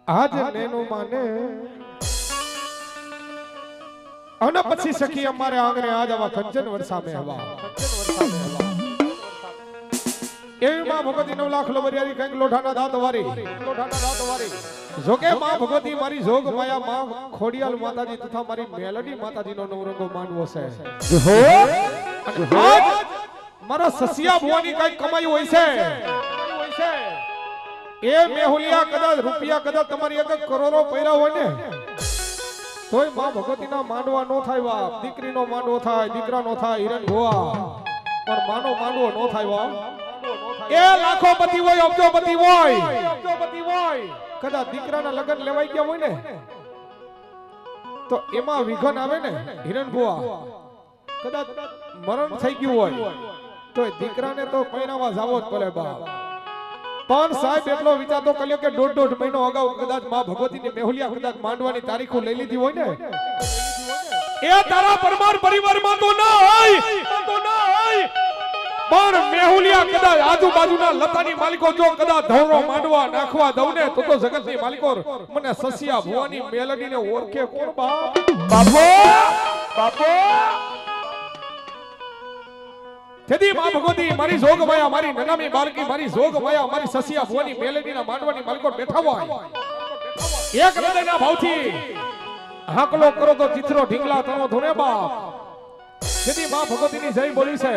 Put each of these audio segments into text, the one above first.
આજ નેનો માને અને પછી સખી અમારે આંગણે આજ આવા કંચન વરસામે હવા એવી માં ભગવતી 9 લાખ લોબરિયારી કંઈક લોઢાના દાંત વારી જોકે માં ભગવતી મારી જોગ માયા માં ખોડિયાલ માતાજી તથા મારી મેલડી માતાજીનો નવરંગો માંડવો છે હો આજ મારા સસિયા ભુવાની કઈ કમાઈ હોય છે એ મેહુલિયા કદાચ રૂપિયા કદાચ તમારી એક કરોડો પૈરા હોય ને તોય માં ભગવતીના માંડવા નો થાય બાપ દીકરીનો માંડવો થાય દીકરાનો થાય હિરણ ભુવા પણ માનો માંડવો નો થાય બાપ એ લાખોપતિ હોય અબજોપતિ હોય કદાચ દીકરાના લગ્ન લેવાઈ ગયા હોય ને તો એમાં વિઘન આવે ને હિરણ ભુવા કદાચ મરણ થઈ ગયું હોય તો દીકરાને તો પૈણાવા જાવો જ પડે બાપ પણ સાહેબ એટલો વિચાર તો કર્યો કે દોઢ મહિનો અગાઉ કદાચ માં ભગવતીની મેહુલિયા કદાચ માંડવાની તારીખો લઈ લીધી હોય ને એ તારા પરમાર પરિવારમાં તો ના હોય પણ મેહુલિયા કદાચ આજુબાજુના લતાની માલિકો જો કદાચ ધવરો માંડવા નાખવા દઉં ને તો જગતની માલિકો મને સસિયા ભુવાની મેલડીને ઓળખે કોણ બાપ બાપો તેથી માં ભગવતી મારી જોગ માયા મારી નનામી બાળકી મારી જોગ માયા મારી સસિયા ભુવાની મેલડીના માંડવાની માલિકો બેઠા હોય એક હૃદયના ભાવથી હાકલો કરો તો ચિત્રો ઢીંગલા તણો ધોને બાપ તેથી માં ભગવતીની જય બોલી છે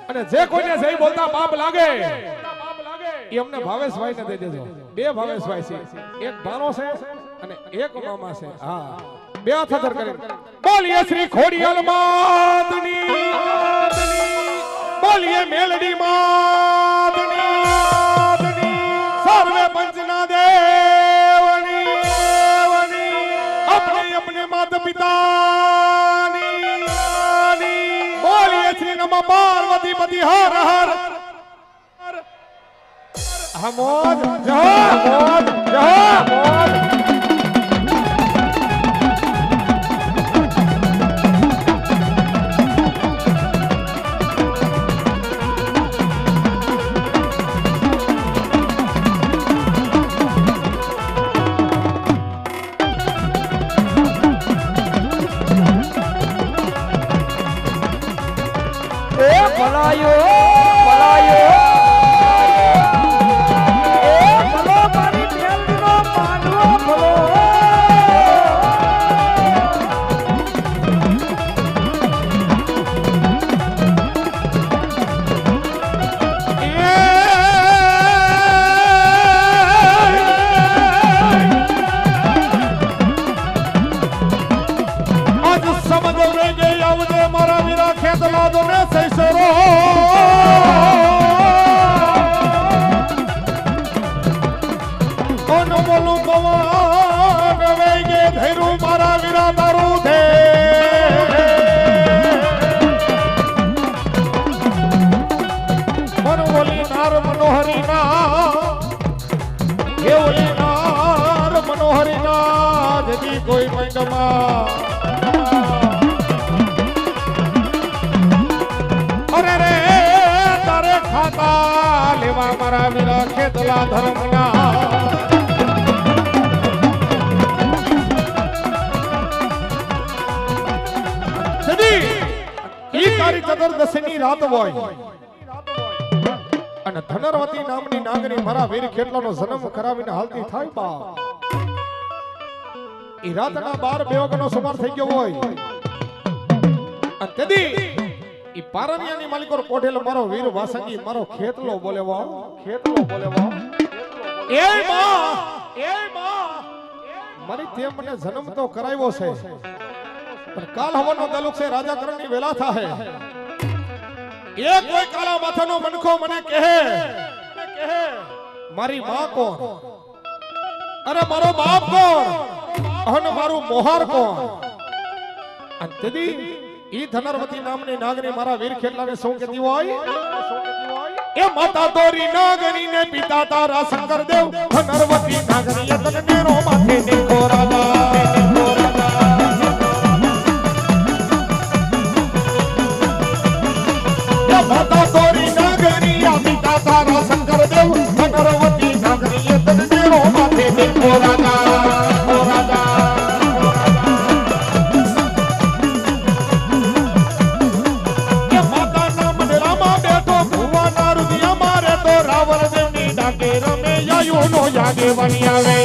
અને જે કોઈને જય બોલતા પાપ લાગે એ અમને ભાવેશભાઈ ને દઈ દેજો બે ભાવેશભાઈ છે એક ભાણો છે અને એક મામા છે હા બે હાથ અધર કરી બોલીએ શ્રી ખોડિયાલ માતની બોલીએ મેલડી માતની સર્વે પંચના દેવની अपने अपने माता पितानी बोलिए श्री नमः पार्वती पति हर हर हमोद जय कोई अरे रे तारे खाता लेवा मारा वीरा खेतला धर्मना सदी ई तारीख चतुर्दशीनी रात હોય અને ધનરવતી નામની નાગરી મારા વીર ખેતલાનો જન્મ કરાવીને હાલતી થાય બા ઈ રાતના 12 બેવગનો સુમાર થઈ ગયો હોય અને તેથી ઈ પારણિયાની માલિકો પોઢેલો મારો વીર વાસંગી મારો ખેતલો બોલેવો એ માં મારી તે મને જન્મ તો કરાવ્યો છે પણ કાલ હવનનો દલુક છે રાજા કરણની વેલા થાહે એ કોઈ કાલા માથાનો મનખો મને કહે મારી માં કોણ અરે મારો બાપ કોણ અને મારું મોહાર કોણ અંતદી ઈ ધનરવતી નામની નાગની મારા વીર ખેતલાને સૌ કેતી હોય એ માતા તોરી નાગની ને પિતા તારા શંકર દેવ ધનરવતી નાગની તને રો માથે ને ખોરાવા એ માતા તોરી નાગની પિતા તારા શંકર દેવ ધનરવતી નાગની તને રો માથે ઓ રાજા કે માતાના મંદિરમાં બેઠો ભુવાના રુદિયામાં રહેતો રાવણ દેવની ડાકે રમે યાયુનો યાગે વણી આવે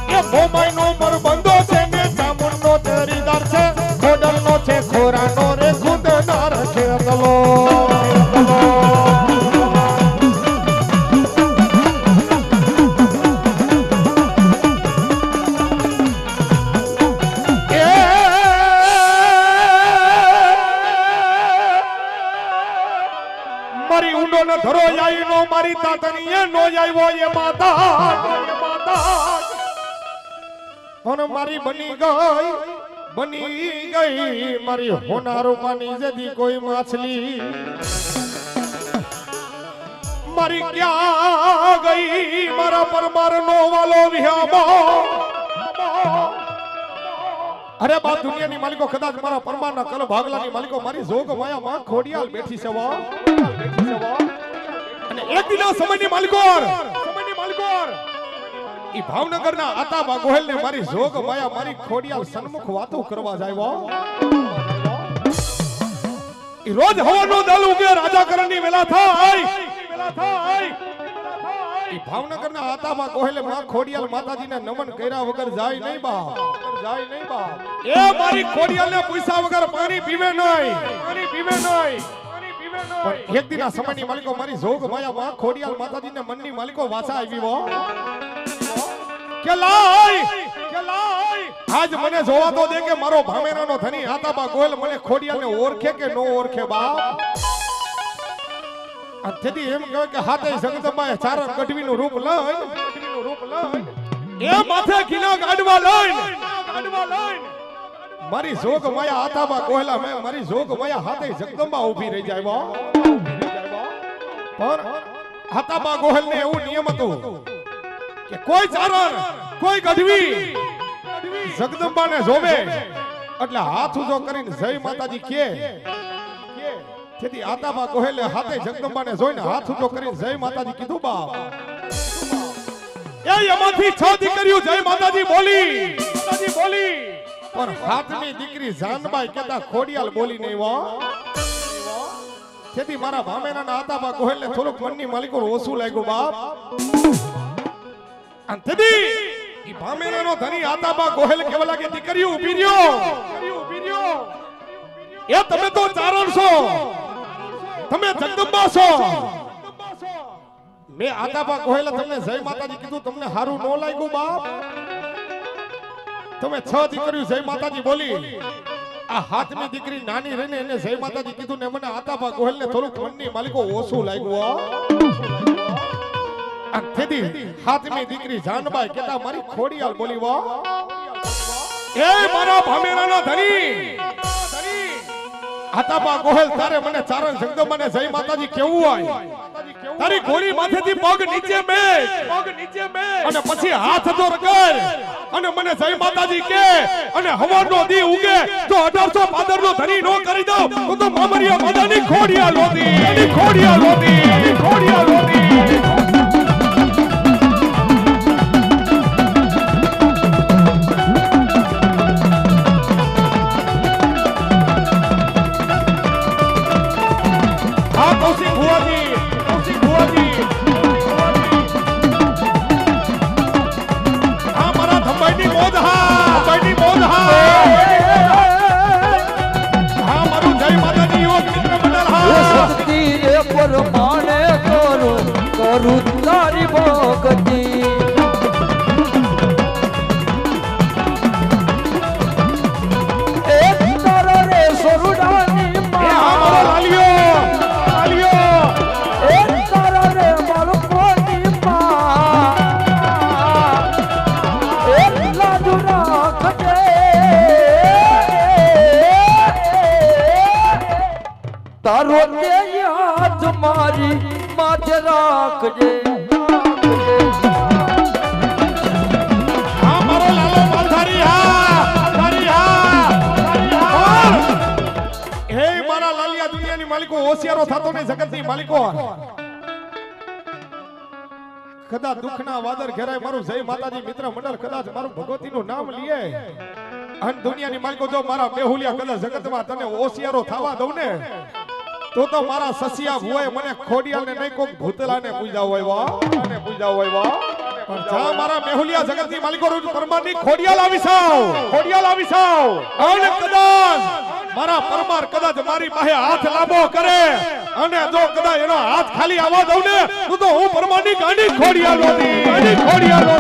એ મોમાઈનો મરબંધો છે ને ચામુંડનો તેરીદાર છે ખોડલનો છે ખોરાનો રે ખુદનાર છે અગલો મારી ઊંડો ન ધરો આઈનો મારી તાતણીએ નો આવ્યો એ માતા અને મારી બની ગઈ મારી હોનારોમાંની જદી કોઈ માછલી મારી ક્યાં ગઈ મારા પરમાર નો વાલો વિહામો અરે બા દુનિયાની માલિકો કદાચ મારા પરમારના કલ ભાગલાની માલિકો મારી જોગ માયા માં ખોડિયાલ બેઠી છે અને એક દિના સમયની માલિકો ઈ ભાવનગરના આતાબા ગોહેલ ને મારી જોગ માયા મારી ખોડિયાલ સન્મુખ વાતો કરવા જાયવો ઈ રોજ હવાનો દલ ઉગે રાજાકરણની વેલા થાય ઈ ભાવનગરના આતાબા ગોહેલે માં ખોડિયાલ માતાજીને નમન કર્યા વગર જાય નહીં બા એ મારી ખોડિયાલને પૂછ્યા વગર પાણી પીવે નહીં પણ એક દિના સમયની માલિકો મારી જોગ માયા માં ખોડિયાલ માતાજીને મનની માલિકો વાસા આવી હો કે લાય આજ મને જોવા તો દે કે મારો ભામેરાનો ધની આતાબા ગોયલ મને ખોડિયાલને ઓળખે કે નો ઓળખે બાપ આ તેથી એમ કહે કે હાથે જગદંબાએ ચારણ ગઢવીનું રૂપ લઈ એ માથે કિના ગાડવા લઈને મારી જોગ માયા આતાબા ગોયલા મે મારી જોગ માયા હાથે જગદંબા ઊભી રહી જાય પણ આતાબા ગોયલને એવું નિયમ હતું કે કોઈ ચારણ કોઈ ગઢવી જગદંબાને જોવે એટલે હાથ ઊંચો કરીને જય માતાજી કે તેથી આતાબા ગોહેલે હાથે જગદંબાને જોઈને હાથ ઊંચો કરીને જય માતાજી કીધું બાપ એ એમાંથી 6 દીકરીઓ જય માતાજી બોલી પણ હાથની દીકરી જાનબાઈ કહેતા ખોડિયાલ બોલી નહીં હો તેથી મારા ભામેરાના આતાબા ગોહેલને થોડુંક મનની માલિકો ઓછું લાગ્યું બાપ અંતદી ઈ ભામેરાનો ધની આતાબા ગોહેલ કેવા લાગે દીકરીઓ ઊભી રહ્યો એ તમે તો ચારણ છો તમે જગદંબા છો મે આતાબા ગોહેલ તમને જય માતાજી કીધું તમને હારું નો લાગ્યું બાપ તમે 6 દીકરીઓ જય માતાજી બોલી આ હાથની દીકરી નાની રહીને એને જય માતાજી કીધું ને મને આતાબા ગોહેલને થોડુંક મનની માલિકો ઓછું લાગ્યું તેથી હાથની દીકરી જાનબાઈ કેતા મારી ખોડિયાલ બોલી વો એ મારા ભામેરાના ધની આતાબા ગોહેલ તારે મને ચારણ જગદંબાને જય માતાજી કેવું હોય તારી ઘોડી માથેથી પગ નીચે મેક અને પછી હાથ જોર કર અને મને જય માતાજી કે અને હવાનો દી ઉગે તો 1800 પાદરનો ધની નો કરી દઉં તો મામરિયા માતાની ખોડિયાલ હોતી તારી ભક્તિ એક તારા રે સોરુડાની માં એક તારા રે બાળકોની માં એક લાજુ રાખજે તારો તે યાદ મારી માથે રાખજે હા મારો લાલો માલધારી હે મારા લાલિયા દુનિયાની માલિકો હોશિયારો થતો નહીં જગતની માલિકો કદાચ દુઃખના વાદર ઘેરાય મારું જય માતાજી મિત્ર મંડળ કદાચ મારું ભગવતીનું નામ લીએ અને દુનિયાની માલિકો જો મારા મેહુલિયા કદાચ જગતમાં તને હોશિયારો થવા દઉં ને તો મારા સસિયા ભુવાએ મને ખોડિયાને નહીં કોક ભૂતલાને પૂજા હોય વાહ પણ જા મારા મેહુલિયા જગતની માલિકો રૂપ પરમારની ખોડિયાલ આવી સાવ અને કદાચ મારા પરમાર કદાચ મારી પાસે હાથ લાંબો કરે અને જો કદાચ એનો હાથ ખાલી આવવા દઉં ને તો હું પરમારની ગાંડી ખોડિયાલોની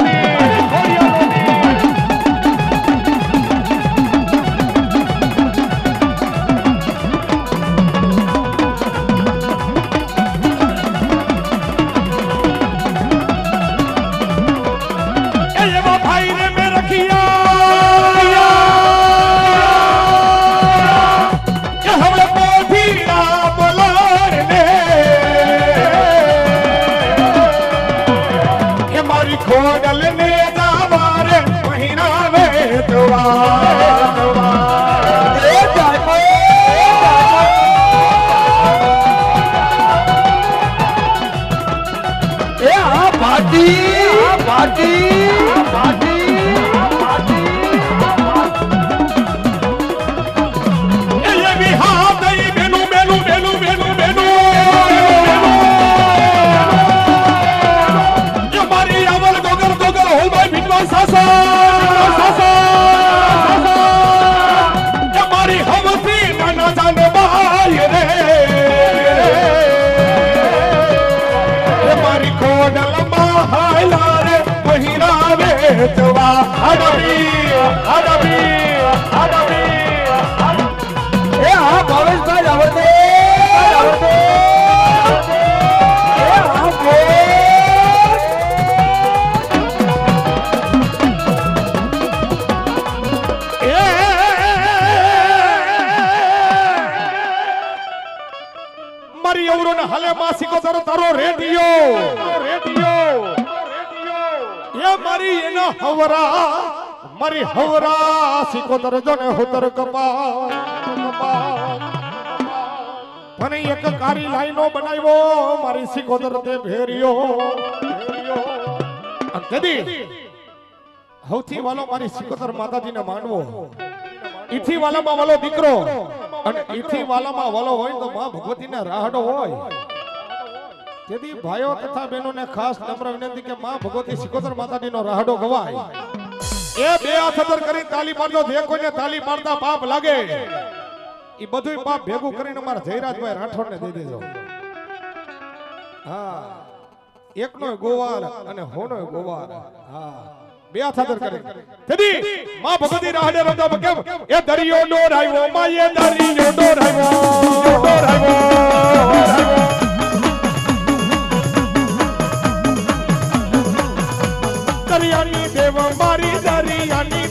ખોડલ ને દાવારે મહિના વેતવા એ આ ભાટી મારી અવરોને હાલે માસિકો તારો રેડિયો એ મારી એના મારી હવરા સિકોતર જોને હોતર કપા મને એક કારી લાઈનો બનાવ્યો મારી સિકોતર તે ભેરિયો અંતદી હૌથી વાલો મારી સિકોતર માતાજીને માનવો ઈથી વાલામાં વાલો દીકરો અને ઈથી વાલામાં વાલો હોય તો માં ભગવતીને રાહડો હોય તેથી ભાઈઓ તથા બહેનોને ખાસ નમ્ર વિનંતી કે માં ભગવતી સિકોતર માતાજીનો રાહડો ગવાય એ બે હાથ અદર કરી તાલી પાડજો જે કોઈને તાલી પાડતા પાપ લાગે ઈ બધુંય પાપ ભેગું કરીને મારા જયરાજભાઈ રાઠોડને દઈ દેજો હા એકનો ગોવાર અને હોનો ગોવાર હા બે હાથ અદર કરી તેથી માં ભગવતી રાહડે રમતા કેમ એ દરિયો ડોરાયો માયે દરિયો ડોરાયો દરિયાની દેવ મારી દરિયાની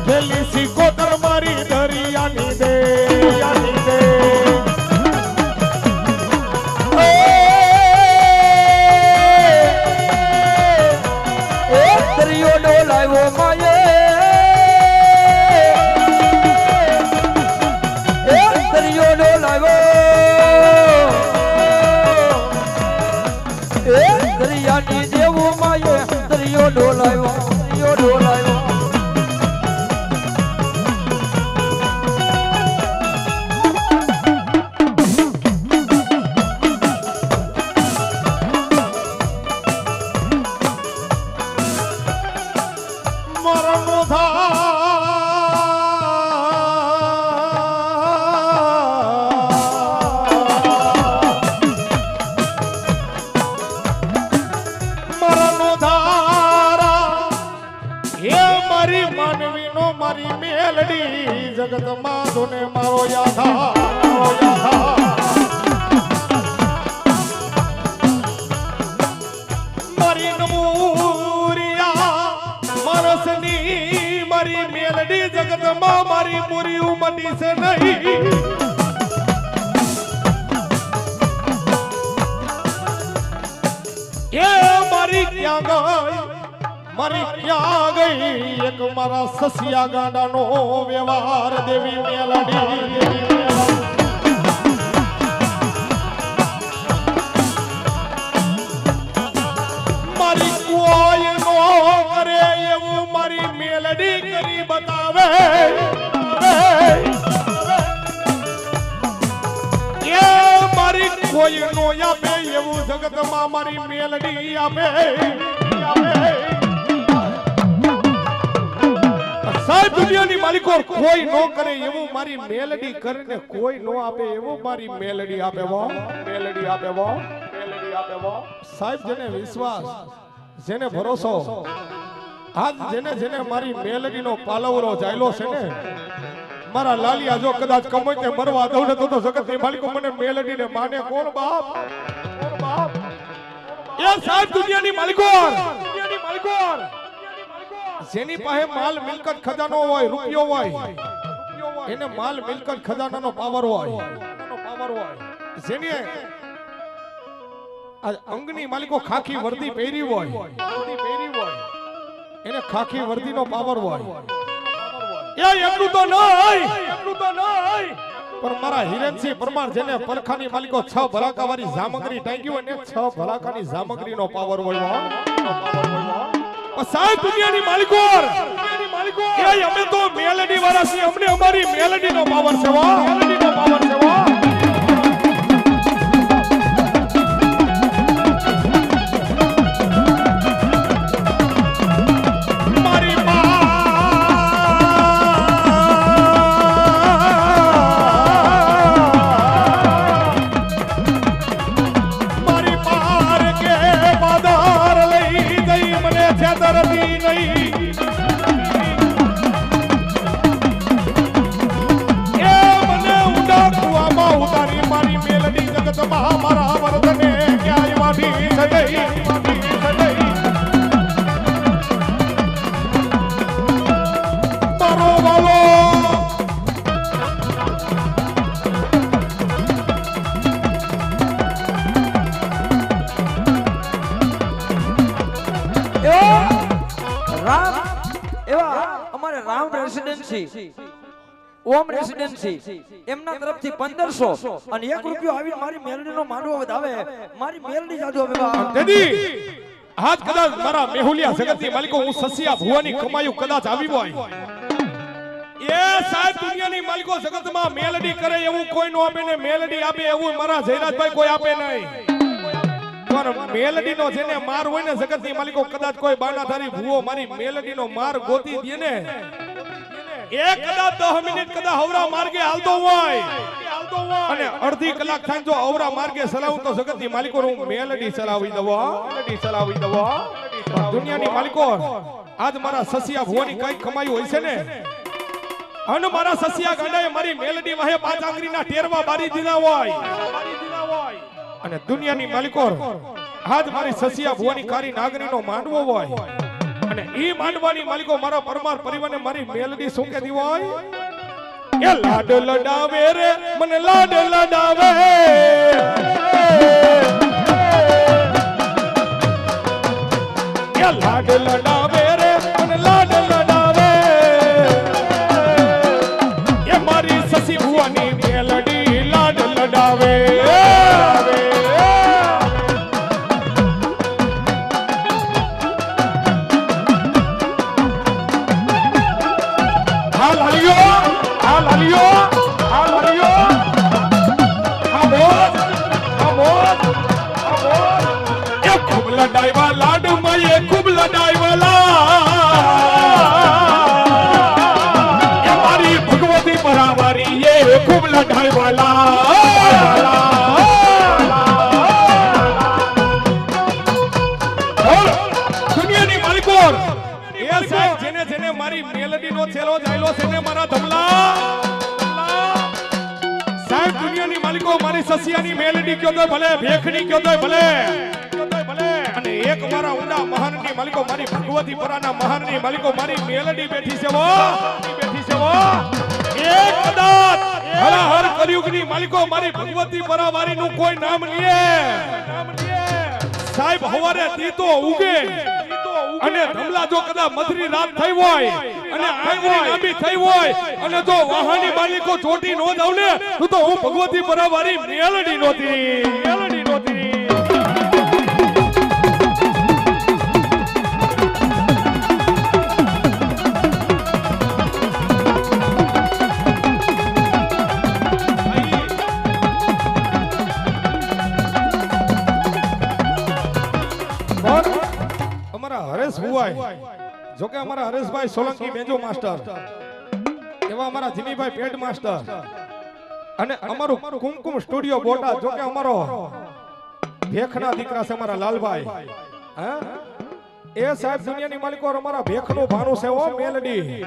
પેલી સિકોતર મારી દરિયાની દરિયો ડોલાવ્યો માયે દરિયો ડોલાવ્યો દરિયાની દેવું માયે દરિયો ડોલાવ્યો મારી મેલડી જગત માધો ને મારો યાથા મારી નમૂરિયા મારસની મારી મેલડી જગત માં મારી પૂરી ઉમટી છે નહીં એ મારી ક્યાં ગઈ મારી ક્યાં ગઈ એક મારા સસિયા ગાંડાનો વ્યવહાર દેવી મેલડી મારી કોઈ નો કરે એવું મારી મેલડી કરી બતાવે એ મારી કોઈ નો આપે એવું જગતમાં મારી મેલડી આપે સાહેબ દુનિયાની માલિકો કોઈ નો કરે એવું મારી મેલડી કરીને કોઈ નો આપે એવું મારી મેલડી આપે વો મેલડી આપે વો મેલડી આપે વો સાહેબ જેને વિશ્વાસ જેને ભરોસો આજ જેને જેને મારી મેલડીનો પાલવરો ચાલ્યો છે ને મારા લાલિયા જો કદાચ કમોય તે મરવા દઉં ને તો જગતની માલિકો મને મેલડીને માને કોણ બાપ કોણ બાપ એ સાહેબ દુનિયાની માલિકો જેની પાસે માલ મિલકત ખજાનો હોય રૂપિયો હોય એને માલ મિલકત ખજાનાનો પાવર હોય જેને આ અંગની માલિકો ખાખી વર્દી પહેરી હોય એને ખાખી વર્દીનો પાવર હોય એટલું તો નહીં પણ મારા હિરેનસિંહ પરમાર જેને પરખાની માલિકો 6 ભલાકા વાળી સામગ્રી ટાંગી હોય ને 6 ભલાકાની સામગ્રીનો પાવર હોય સાહેબ દુનિયાની માલિકો એ અમે તો મેલડી વાળા છીએ અમને અમારી મેલડીનો પાવર છે મેલડીનો પાવર છે ઓમ રેસિડેન્સી એમના તરફથી 1500 અને 1 રૂપિયો આવી મારી મેલડીનો માંડવો વધાવે મારી મેલડી જાદુ હવે દેદી આજ કદાચ મારા મેહુલિયા જગતની માલિકો હું સસિયા ભુવાની કમાયું કદાચ આવી હોય એ સાહેબ દુનિયાની માલિકો જગતમાં મેલડી કરે એવું કોઈ નો આપે ને મેલડી આપે એવું મારા જયરાજભાઈ કોઈ આપે નહીં પણ મેલડીનો જેને માર હોય ને જગતની માલિકો કદાચ કોઈ બાનાધારી ભુવો મારી મેલડીનો માર ગોતી દે ને એક કદાચ 10 મિનિટ કદાચ હવરા માર્ગે હાલતો હોય અને અડધી કલાક થાય જો હવરા માર્ગે ચલાવું તો જગતની માલિકો હું મેલડી ચલાવી દઉં દુનિયાની માલિકો આજ મારા સસિયા ભુવાની કઈ કમાયું હોય છે ને અને મારા સસિયા ગાંડાએ મારી મેલડી વાહે 5 આંગળીના ટેરવા બારી દીધા હોય અને દુનિયાની માલિકો આજ મારી સસિયા ભુવાની કારી નાગરીનો માંડવો હોય અને ઈ માંડવાની માલિકો મારા પરમાર પરિવારને મારી મેલડી શું કે દી હોય એ લાડ લડાવે રે મને લાડ લડાવે એ લાડ લડાવે રે મને લાડ લડાવે એ મારી સસી ભુવાની મેલડી લાડ લડાવે મારી મેલડીનો છેલો જાયલો છે ને મારા ધમલા સાહેબ દુનિયાની માલિકો મારી સસિયાની મેલડી કયો તો ભલે ભેખડી કયો તો ભલે અને એક મારા ઊંડા મહાનની માલિકો મારી ભગવતી પરાના મહાનની માલિકો મારી મેલડી બેઠી છે વો એક કદાચ હરા હર કળિયુગની માલિકો મારી ભગવતી પરાવારી નું કોઈ નામ લીએ સાહેબ હવારે દીતો ઉગે અને ધમલા જો કદાચ મધરી રાત થઈ હોય અને આંગળી લાંબી થઈ હોય અને જો વાહની માલિકો ચોટી નો જાવ ને તો હું ભગવતી પરાવારી મેલડી નોતી હરેશ ભુવાઈ જોકે અમારા હરેશભાઈ સોલંકી બેંજો માસ્ટર એવા અમારા જીમીભાઈ પેડ માસ્ટર અને અમારું કુમકુમ સ્ટુડિયો બોટાદ જોકે અમારો ભેખના દીકરા છે અમારા લાલભાઈ હા એ સાહેબ દુનિયાની માલિકો અમારા ભેખનું ભાણું છે ઓ મેલડી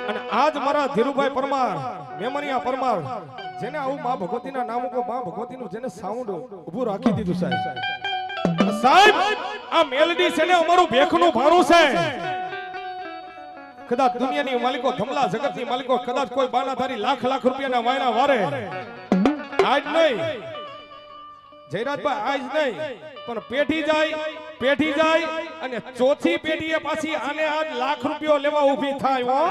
અને આજ મારા ધીરુભાઈ પરમાર મેમનિયા પરમાર જેને આવું માં ભગવતીના નામ ઉપર માં ભગવતીનું જેને સાઉન્ડ ઊભું રાખી દીધું સાહેબ આ મેલડી છે ને અમારું ભેખનું ભાણું છે કદાચ દુનિયાની માલિકો ધમલા જગતની માલિકો કદાચ કોઈ બાનાધારી લાખ લાખ રૂપિયાના વાયના વારે આજ નહીં જયરાજભાઈ આજ નહીં પણ પેઢી જાય અને ચોથી પેઢીએ પાછી આને આજ લાખ રૂપિયો લેવા ઊભી થાય હો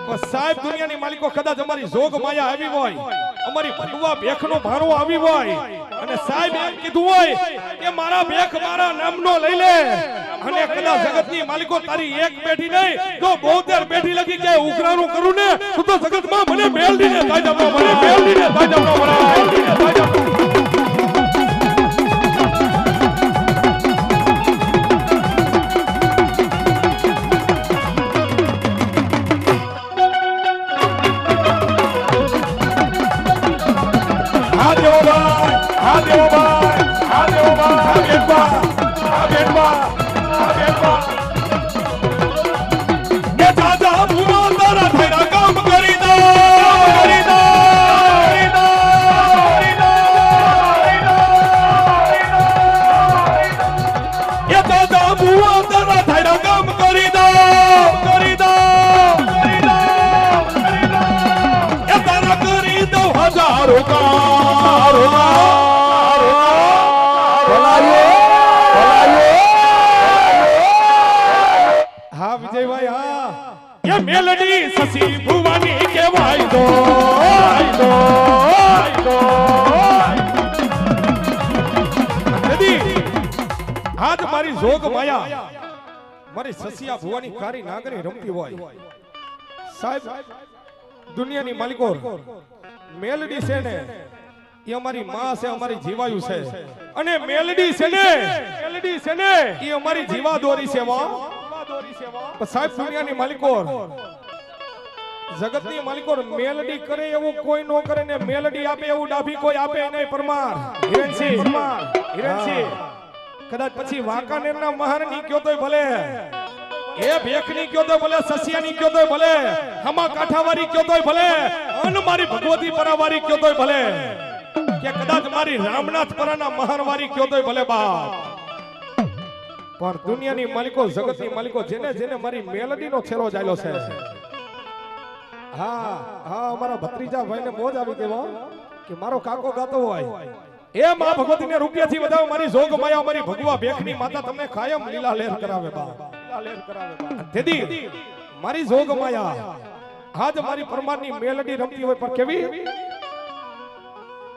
બસ સાહેબ દુનિયાની માલિકો કદાચ અમારી જોગ માયા આવી હોય અમારી ભગવા ભેખનો ભારો આવી હોય અને સાહેબ એમ કીધું હોય કે મારા ભેખ મારા નામનો લઈ લે અને કદાચ જગતની માલિકો તારી એક પેઢી નહીં તો 72 પેઢી લગી કે ઉઘરાણું કરું ને તો જગતમાં મને મેલડીને તાજા મને મેલડીને તાજા મેલડીને તાજા મેલડી સસી ભુવાની કેવાય દો આજ મારી જોગ માયા મારી સસિયા ભુવાની કારી નાગરી રમતી હોય સાહેબ દુનિયાની માલિકો મેલડી છે ને એ અમારી માં છે અમારી જીવાયુ છે અને મેલડી છે ને એ અમારી જીવા દોરી છે સાહેબ દુનિયાની માલિકો જગતની માલિકો મેલડી કરે એવું કોઈ નો કરે ને મેલડી આપે એવું ડાભી કોઈ આપે નહીં પરમાર હિરણસિંહ કદાચ પછી વાંકાનેરના મહારની કયો તોય ભલે એ ભેખની કયો તોય ભલે સસિયાની કયો તોય ભલે હમા કાઠાવારી કયો તોય ભલે અન મારી ભગવતી પરાવારી કયો તોય ભલે કે કદાચ મારી રામનાથ પરાના મહારવારી કયો તોય ભલે બાપ પણ દુનિયાની માલિકો જગતની માલિકો જેને મારી મેલડીનો છેરો જાયલો છે હા અમારા ભત્રીજા ભાઈને મોજ આવી દેવા કે મારો કાકો ગાતો હોય એ માં ભગવતીને રૂપિયાથી વધાવ મારી જોગ માયા મારી ભગવા ભેખની માતા તમને કાયમ લીલા લહેર કરાવે બા તેદી મારી જોગ માયા આજ મારી પરમારની મેલડી રમતી હોય પણ કેવી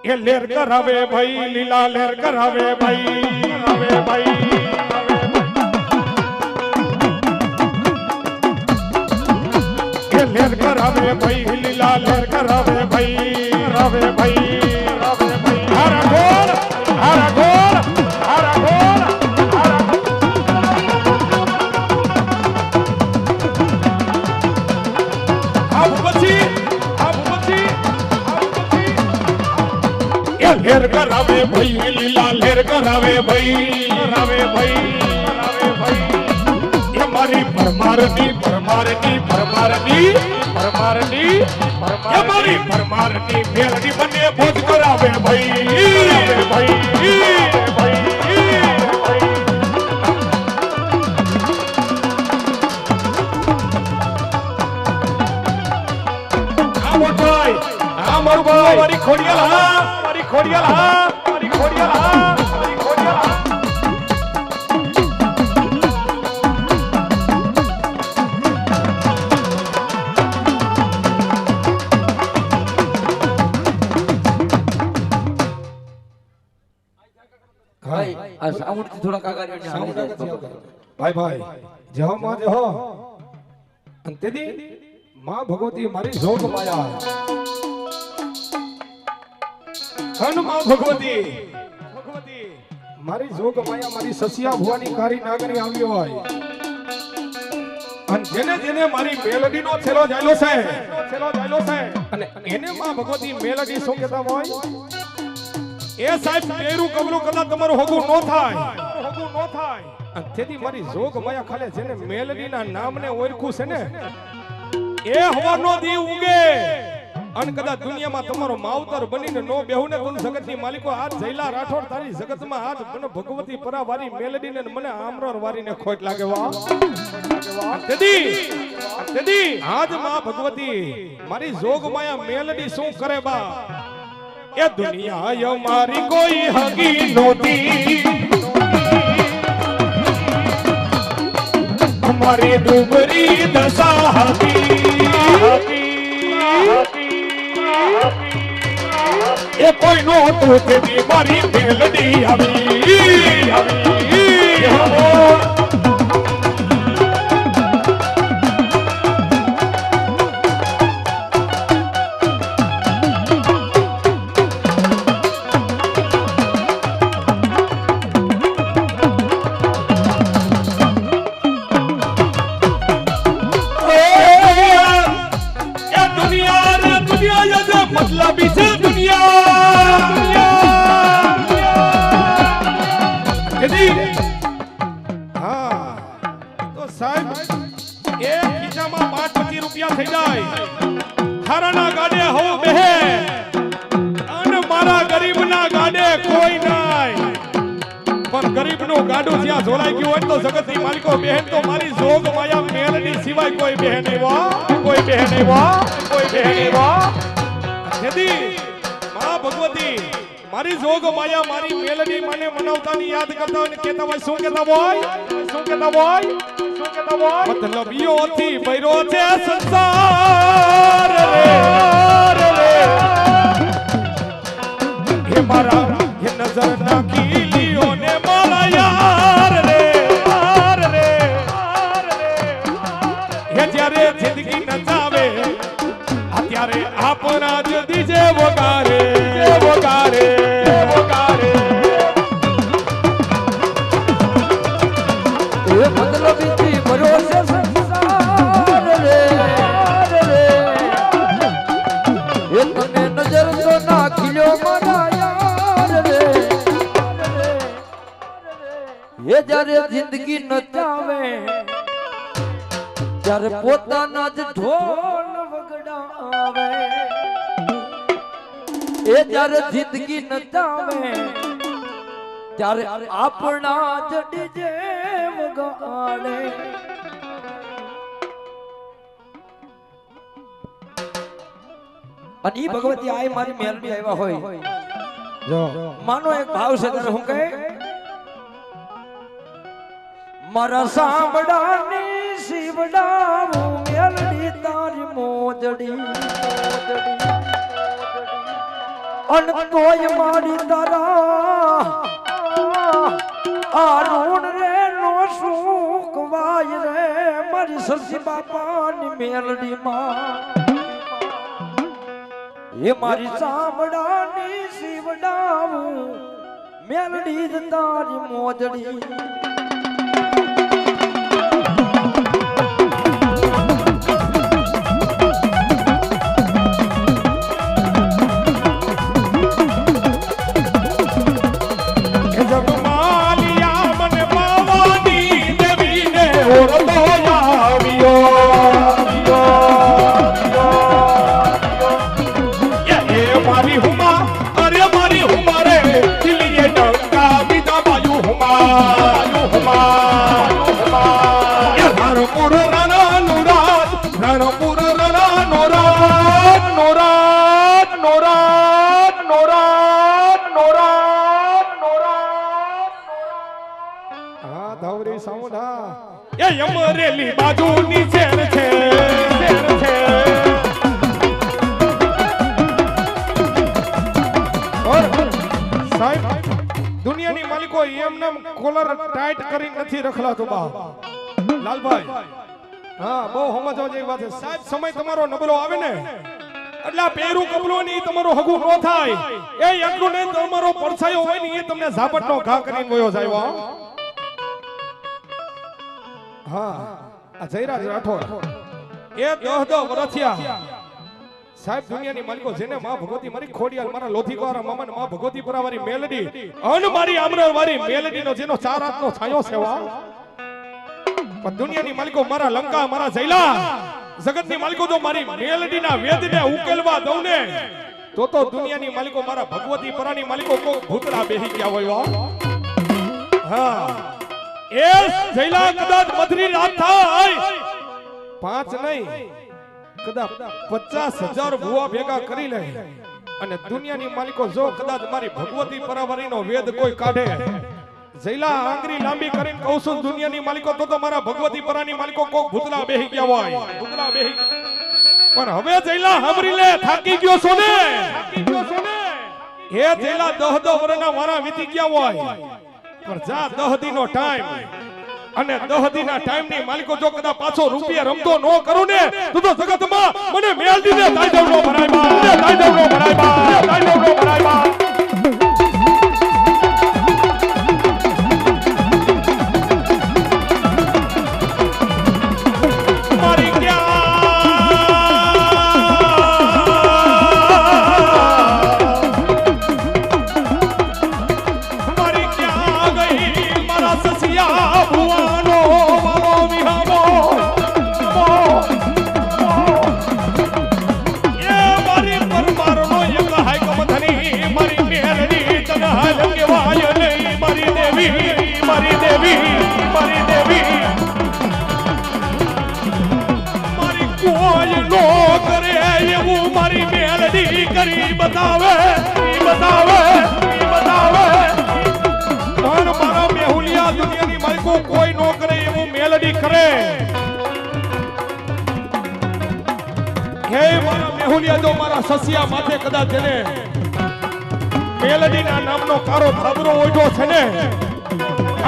એ લહેર કરાવે ભાઈ લીલા લહેર કરાવે ભાઈ લહેર કરાવે ભાઈ લીલા લહેર કરાવે ભાઈ હારા ગોળ લહેર કરાવે ભાઈ લીલા લહેર કરાવે ભાઈ મારી પરમારની મેલડી મને ભોજ કરાવે ભાઈ મારું ભાઈ મારી ખોડિયાલ ભાઈ આ સાઉન્ડ થી થોડા કાગળિયા સાઉન્ડ નથી આવતો. ભાઈ ભાઈ જહો માં જહો અને તેથી માં ભગવતી મારી જોગ માયા અન માં ભગવતી મારી જોગ માયા મારી સસિયા ભુવાની કારી નાગરી આવ્યો હોય અને જેને જેને મારી મેલડી નો છેલો જાયલો છે અને એને માં ભગવતી મેલડી શું કહેતા હોય એ સાહેબ પેરું કબરું કદાચ તમારું હોગું નો થાય અને તેથી મારી જોગ માયા ખાલે જેને મેલડીના નામને ઓળખું છે ને એ હવાનો દી ઉગે અને કદાચ દુનિયામાં તમારો માવતર બનીને નો બેહુને તું જગતની માલિકો આજ જયલા રાઠોડ તારી જગતમાં આજ મને ભગવતી પરાવારી મેલડીને મને આમરોર વારીને ખોટ લાગે વા તેથી આજ માં ભગવતી મારી જોગ માયા મેલડી શું કરે બા એ દુનિયા મારી કોઈ હગી નોતી અમારી ડુબરી દશા હતી એ કોઈ નો તું તેની મારી મેલડી આવી મતલબી છે દુનિયા હા તો સાહેબ એક ખીચામાં 5-25 રૂપિયા થઈ જાય હારાના ગાડે હો બેહે અને મારા ગરીબના ગાડે કોઈ નાય પણ ગરીબનું ગાડું જ્યાં ઝોલાઈ ગયું હોય તો જગતની માલિકો બહેન તો મારી જોગ માયા મેલડી સિવાય કોઈ બહેન નહીં વા કોઈ બહેન નહીં વા કોઈ બહેન નહીં વા જેદી માં ભગવતી મારી જોગ માયા મારી મેલડી મને મનાવતાની યાદ કરતા હોય ને કહેતા હોય શું કહેતા હોય મતલબીઓથી ભર્યો છે સંસાર રે હે મારા હે નજર નાખી લીઓ ને મારા યાર રે હે જ્યારે જિંદગી નચાવે અત્યારે આપણા જ દીજે વગારે એ મતલબી ભરોસે સંસાર રે એ તને નજર તો નાખ્યો મારા યાર રે એ જ્યારે જિંદગી નચાવે ત્યારે પોતાના જ ઢોલ વગડાવે એ જ્યારે જિંદગી નચાવે ત્યારે આપણા જ ડીજે વગાડે અને ઈ ભગવતી આય મારી મેલડી આવ્યા હોય જો માનો એક ભાવ છે તને હું કહે મારા સાંભળાની શિવડાવું મેલડી તારી મોજડી અન તોય મારી તારા આ ઋણ રે નો સુખ વાય રે મારી સસી બાપાની મેલડી માં એ મારી સાંભળાની શિવડાવું મેલડી જ તારી મોજડી અમરેલી બાજુની શેર છે સાહેબ દુનિયાની માલિકો એમને કોલર ટાઈટ કરી નથી રખલાતો બા લાલભાઈ હા બહુ સમજવા જેવી વાત છે સાહેબ સમય તમારો નબળો આવે ને એટલે આ પેરું કબલો ની તમારો હગું ન થાય એ એટલું ને તમારો પડછાયો હોય ને એ તમને ઝાપટનો ઘા કરીને વયો જાય હા આ જયરાજ રાઠોડ એ 10 વર્ષિયા સાહેબ દુનિયાની માલિકો જેને માં ભગવતી મારી ખોડિયાલ મારા લોથીકવાળા મામા માં ભગવતી પરાવારી મેલડી અન મારી આમરવારી મેલડી નો જેનો ચાર હાથનો છાયો સેવા પણ દુનિયાની માલિકો મારા લંકા મારા જયલા જગતની માલિકો જો મારી મેલડીના વેદને ઉકેલવા દઉં ને તો દુનિયાની માલિકો મારા ભગવતી પરાની માલિકો કો ભૂતળા બેહી ગયા હોય હા એ જયલા કદાચ મધરી રાત થાય 5 નહીં કદાચ 50,000 ભુવા ભેગા કરી લે અને દુનિયાની માલિકો જો કદાચ મારી ભગવતી પરાવારીનો વેદ કોઈ કાઢે જયલા આંગળી લાંબી કરીને કહું છું દુનિયાની માલિકો તો મારા ભગવતી પરાની માલિકો કોક ભૂતળા બેહી ગયા હોય ભૂતળા બેહી પણ હવે જયલા સાંભળી લે થાકી ગયો છો ને હે જયલા 10 વર્ષના મારા વીતી ગયા હોય પણ જા 10 દીનો ટાઈમ અને 10 દીના ટાઈમ ની માલિકો જો કદા પાછો રૂપિયા રમતો ન કરું ને તો જગતમાં મને મેલડીને તાઈડવનો ભરાય બા તાઈડવનો ભરાય બા તાઈડવનો ભરાય બા કરી બતાવે બતાવે બતાવે પણ મારા મેહુલિયા દુનિયાની માલિકો કોઈ નો કરે એવું મેલડી કરે હે મારા મેહુલિયા જો મારા સસિયા માથે કદાચ જેને મેલડીના નામનો કારો ધાબરો ઓઢો છે ને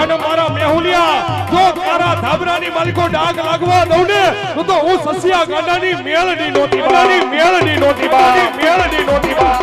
અને મારા મેહુલિયા જો તારા ધાબરાની માલિકો ડાગ લાગવા દઉં ને તો હું સસિયા ગાડાની મેલડી નોતી બાની મેલડી નોતી બાની મેલડી નોતી બા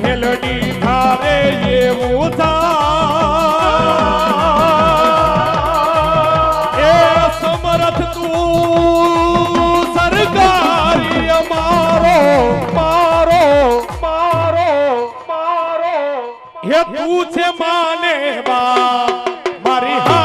મેલડી ધારે એવું એ સમરથ તું સરકારી મારો મારો મારો મારો હે તું છે માને બા મારી